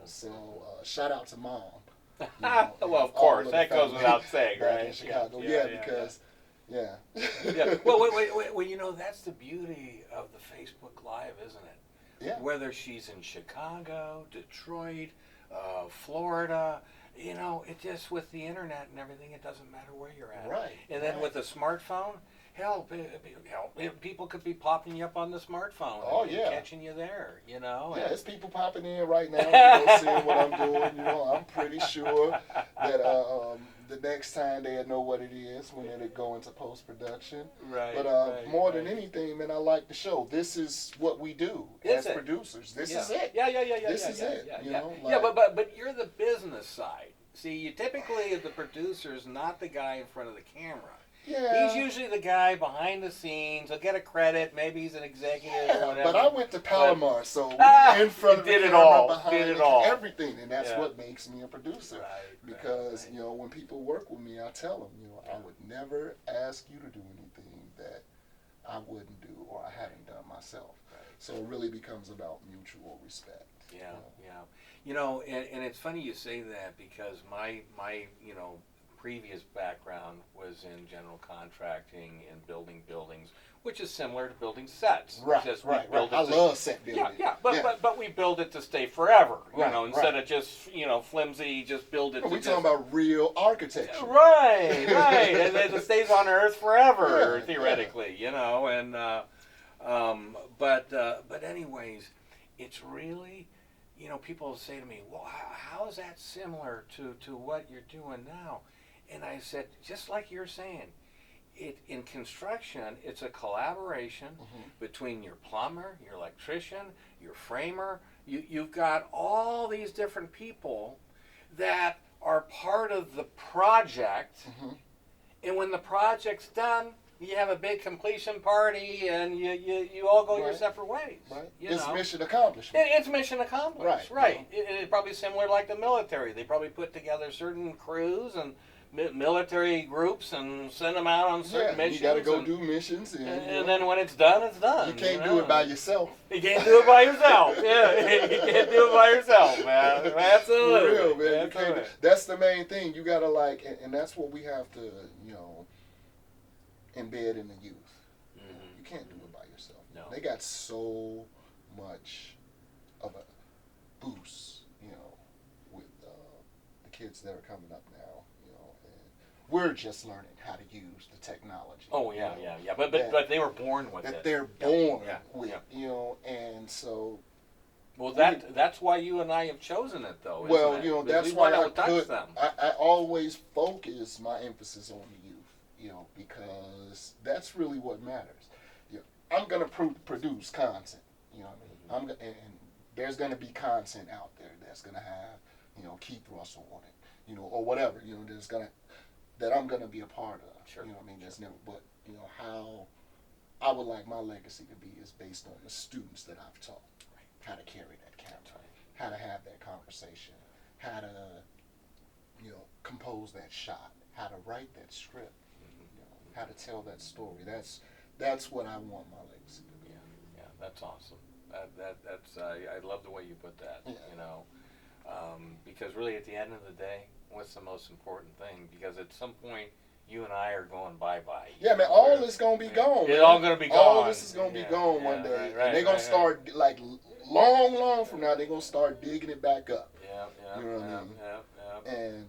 So shout out to mom. Well, of All course, of the that goes family without saying, back right? in Chicago. Yeah, because yeah. Yeah. Well, well, that's the beauty of the Facebook Live, isn't it? Yeah. Whether she's in Chicago, Detroit, Florida, it just with the internet and everything, it doesn't matter where you're at. Right. And then with a smartphone, hell, people could be popping you up on the smartphone. Oh, and yeah. catching you there. Yeah, it's people popping in right now, seeing what I'm doing. I'm pretty sure that the next time they'll know what it is when they go into post production. Right. But more than anything, man, I like the show. This is what we do as producers. This is it. Yeah. This is it. But you're the business side. See, you typically the producer's not the guy in front of the camera. Yeah. He's usually the guy behind the scenes. He'll get a credit. Maybe he's an executive or whatever. But I went to Palomar, so we in front of the camera, behind everything, and that's what makes me a producer. Right, because when people work with me, I tell them, I would never ask you to do anything that I wouldn't do or I haven't done myself. Right. So it really becomes about mutual respect. Yeah. And it's funny you say that because my previous background was in general contracting and building buildings, which is similar to building sets. Right. I love set building. But we build it to stay forever. Instead of just flimsy, just build it. We're talking about real architecture. Right. And it stays on Earth forever, theoretically. But anyways, it's really. People say to me, well, how is that similar to what you're doing now? And I said, just like you're saying, in construction, it's a collaboration between your plumber, your electrician, your framer. You've got all these different people that are part of the project. And when the project's done, you have a big completion party, and you all go your separate ways. Right. It's mission accomplishment. It's mission accomplished. Right. It's probably similar like the military. They probably put together certain crews and military groups and send them out on certain missions. You got to go do missions. And then when it's done, it's done. You can't do it by yourself. You can't do it by yourself. Yeah, you can't do it by yourself, man. Absolutely. For real, man. You can't, that's the main thing. You got to and that's what we have to, embed in the youth. You can't do it by yourself. No. They got so much of a boost, with the kids that are coming up now, and we're just learning how to use the technology. Oh yeah. But they were born with it. That they're born with, and so. Well, that's why you and I have chosen it, though. Well, that's why I always focus my emphasis on the youth. Because that's really what matters. I'm gonna produce content. And there's gonna be content out there that's gonna have, Keith Russell on it, or whatever, that I'm gonna be a part of. Sure. That's never. But how I would like my legacy to be is based on the students that I've taught. Right. How to carry that camera, how to have that conversation, how to, compose that shot, how to write that script. How to tell that story. That's what I want my legacy to be. Yeah, that's awesome. That's I love the way you put that. Because really, at the end of the day, what's the most important thing? Because at some point, you and I are going bye-bye. Yeah, man, all this going to be gone. It's all going to be gone. All this is going to be gone one day. Right, and they're going to start, long from now, they're going to start digging it back up. Yeah. You know what I mean? Yeah. And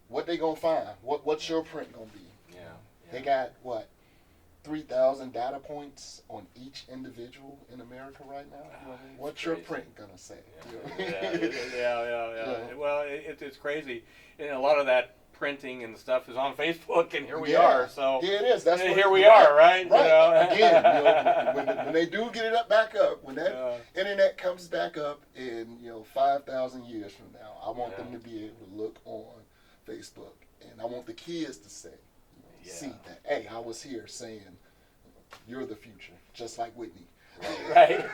what they going to find? What's your print going to be? Yeah. They got, 3,000 data points on each individual in America right now? What's your print going to say? Yeah. Well, it's crazy. And a lot of that printing and stuff is on Facebook, and here we are. So yeah, it is. That's here we are, right? Right. Again, when they do get it back up, when that internet comes back up in 5,000 years from now, I want them to be able to look on Facebook, and I want the kids to say, see that, hey, I was here saying, you're the future, just like Whitney. Right.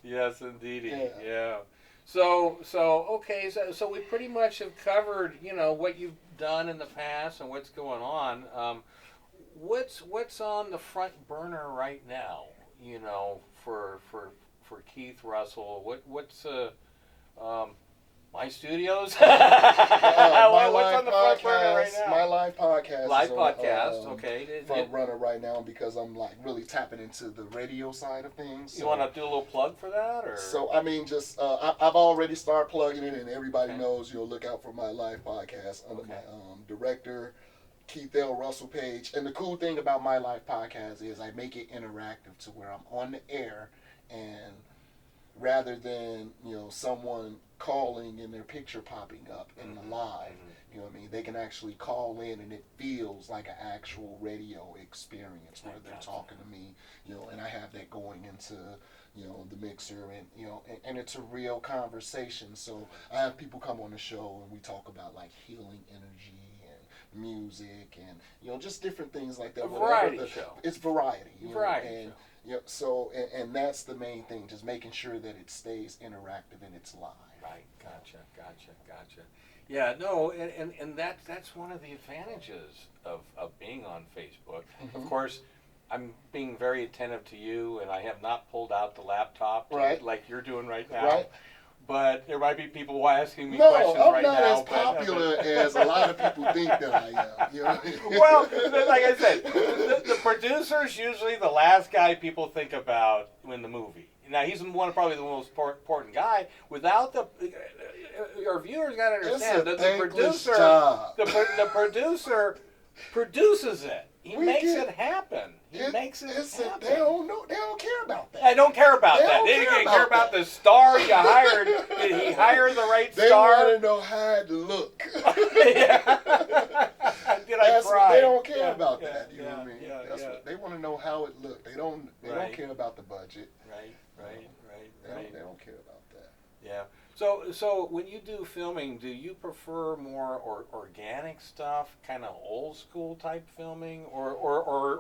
Yes, indeedy. Yeah. So we pretty much have covered, what you've done in the past and what's going on. What's on the front burner right now? For Keith Russell. My studios. My What's live on the front burner right podcast. now? My live podcast. Live is on, podcast. Okay. Front runner right now because I'm like really tapping into the radio side of things. You want to do a little plug for that, or? So I mean, just I've already started plugging it, and everybody Okay. knows. Look out for my live podcast under Okay. my director, Keith L. Russell page. And the cool thing about my live podcast is I make it interactive to where I'm on the air, and rather than someone calling and their picture popping up in the live, you know what I mean, they can actually call in and it feels like an actual radio experience where they're talking to me, and I have that going into the mixer, and it's a real conversation. So I have people come on the show and we talk about like healing energy and music and just different things like that. A variety show. It's variety. Variety and, show. Yep. So, and that's the main thing, just making sure that it stays interactive and it's live. Right. Gotcha. Yeah. No. And that's one of the advantages of being on Facebook. Of course, I'm being very attentive to you, and I have not pulled out the laptop like you're doing right now. Right. But there might be people asking me No, questions I'm right not now. as popular as a lot of people think that I am. You know? Well, like I said, the producer's usually the last guy people think about in the movie. Now, he's probably the most important guy. Without our viewers got to understand that the producer, the producer produces it. He makes it happen. He makes it happen. They don't know. They don't care about that. I don't care about that. They They don't didn't care about the star you hired. Did he hire the right They star? want to know how it look. Yeah. Did I cry? They don't care about that. You know what I mean? Yeah, That's yeah. what they want to know how it look. They don't care about the budget. Right. They don't care about that. Yeah. So when you do filming, do you prefer more organic stuff, kind of old school type filming, or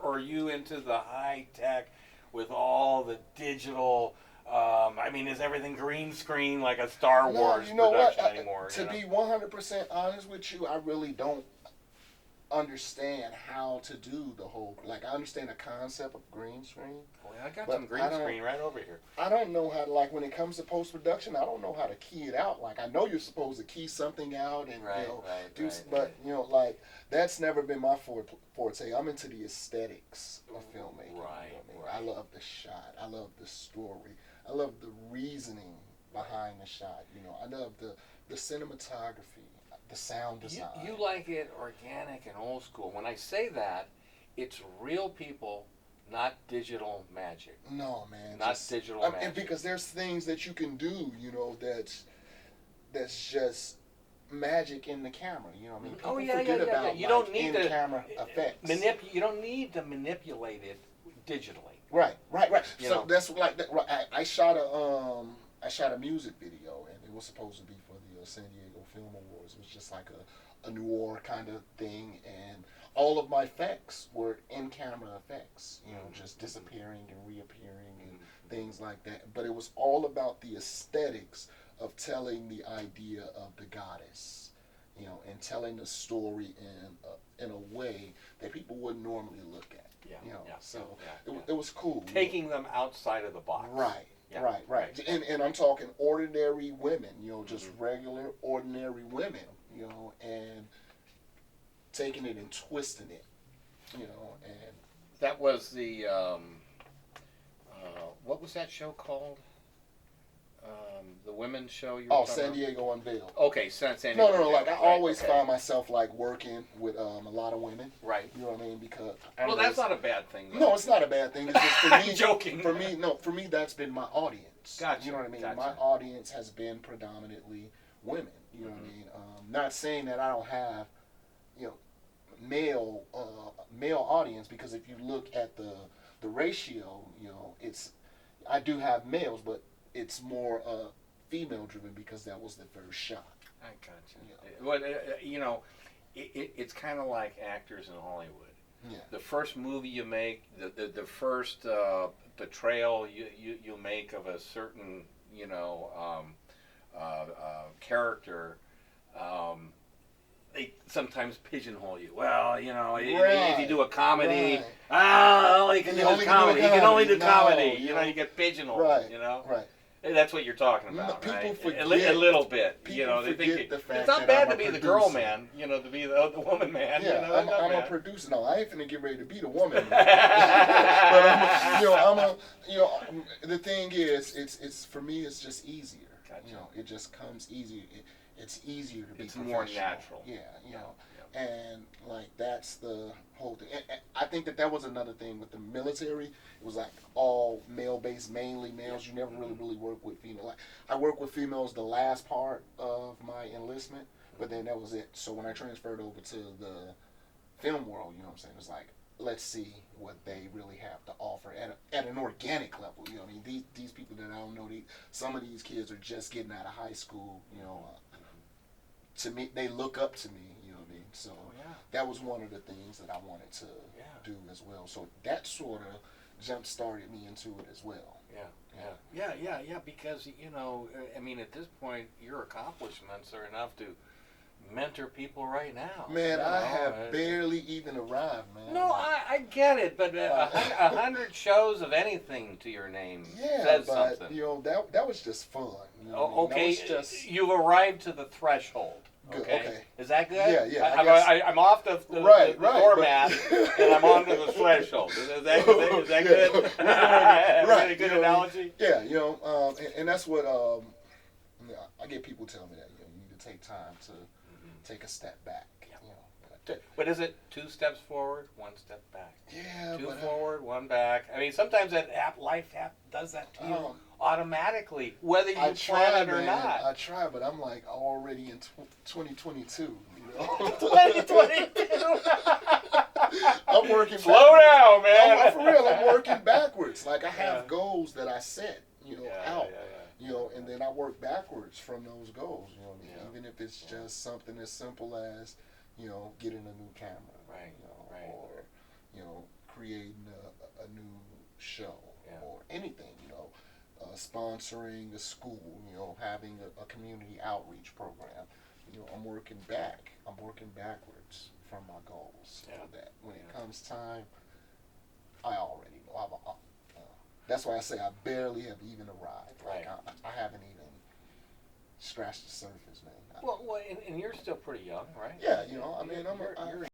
are you into the high tech with all the digital? I mean, is everything green screen like a Star Wars production anymore? To be 100% honest with you, I really don't understand how to do the whole. Like, I understand the concept of green screen. Well, I got some green screen right over here. I don't know how to, like, when it comes to post production, I don't know how to key it out. Like, I know you're supposed to key something out and but like that's never been my forte. I'm into the aesthetics of filmmaking. Right. I love the shot. I love the story. I love the reasoning behind the shot. I love the cinematography, the sound design. You like it organic and old school. When I say that, it's real people, not digital magic. No, man. Not digital magic. And because there's things that you can do, that's just magic in the camera. You know what I mean? People forget about You don't need in-camera effects. You don't need to manipulate it digitally. Right. You So know. that's like that. I shot a music video, and it was supposed to be for the San Diego Film Awards. It was just like a noir kind of thing, and all of my effects were in-camera effects. Just disappearing and reappearing and things like that. But it was all about the aesthetics of telling the idea of the goddess, and telling the story in a way that people wouldn't normally look at. It was cool. Taking them outside of the box. Right. Yeah. Right. And I'm talking ordinary women, just regular ordinary women, and taking it and twisting it, and That was the what was that show called? The women's show you were talking San about? Diego Unveiled. Okay, San Diego. No. Like I always okay. find myself like working with a lot of women. Right. You know what I mean? Because That's not a bad thing. Though. No, it's not a bad thing. It's just for I'm me. joking. For me, that's been my audience. Gotcha. You know what I mean? Gotcha. My audience has been predominantly women. You know what I mean? Not saying that I don't have, male audience, because if you look at the ratio, I do have males, but it's more female driven because that was the first shot. I gotcha. Well, it's kind of like actors in Hollywood. Yeah. The first movie you make, the first portrayal you make of a certain character, they sometimes pigeonhole you. Well, if you do a comedy, he can do comedy. He can only do comedy. No, You get pigeonholed. Right. Right. That's what you're talking about, People right? forget- a little bit. people You know, they forget think the fact it's not that bad I'm to a be the girl producer. man. You know, to be the woman man. Yeah, you know, that's not I'm a bad. producer. No, I ain't finna get ready to be the woman. But the thing is, it's for me, it's just easier. Gotcha. You know, it just comes easier. It's easier to be It's professional. more natural. Yeah, and like that's the whole thing. And I think that was another thing with the military. It was like all male based, mainly males. You never really work with female. Like I worked with females the last part of my enlistment, but then that was it. So when I transferred over to the film world, you know what I'm saying? It's like, let's see what they really have to offer at an organic level. You know what I mean? These people that I don't know, some of these kids are just getting out of high school. You know, to me, they look up to me. You know what I mean? So that was one of the things that I wanted to do as well. So that sort of jump started me into it as well. Yeah. Because you know, I mean, at this point, your accomplishments are enough to mentor people right now. Man, I have barely even arrived, man. No, I get it, but 100 shows of anything to your name says but something. you know that was just fun. You know Okay, that was just you've arrived to the threshold. good. Okay. Is that good? Yeah. I'm off the doormat and I'm onto the threshold. Is that good? Right. Good analogy? Yeah, and that's what I get people telling me that you need to take time to take a step back. But is it 2 steps forward, 1 step back? Yeah, 2 forward, 1 back. I mean, sometimes life does that to you automatically, whether you plan it or not. I try, but I'm like already in 2022. You know? 2022. I'm working. Slow down, man. For real, I'm working backwards. Like I have goals that I set, out. And then I work backwards from those goals. You know what I mean? Even if it's just something as simple as, getting a new camera, or creating a new show, or anything, sponsoring a school, having a community outreach program. I'm working backwards from my goals, so that when it comes time, I already know. That's why I say I barely have even arrived. Like I haven't even scratched the surface, man. Well, and you're still pretty young, right? Yeah, I mean, you're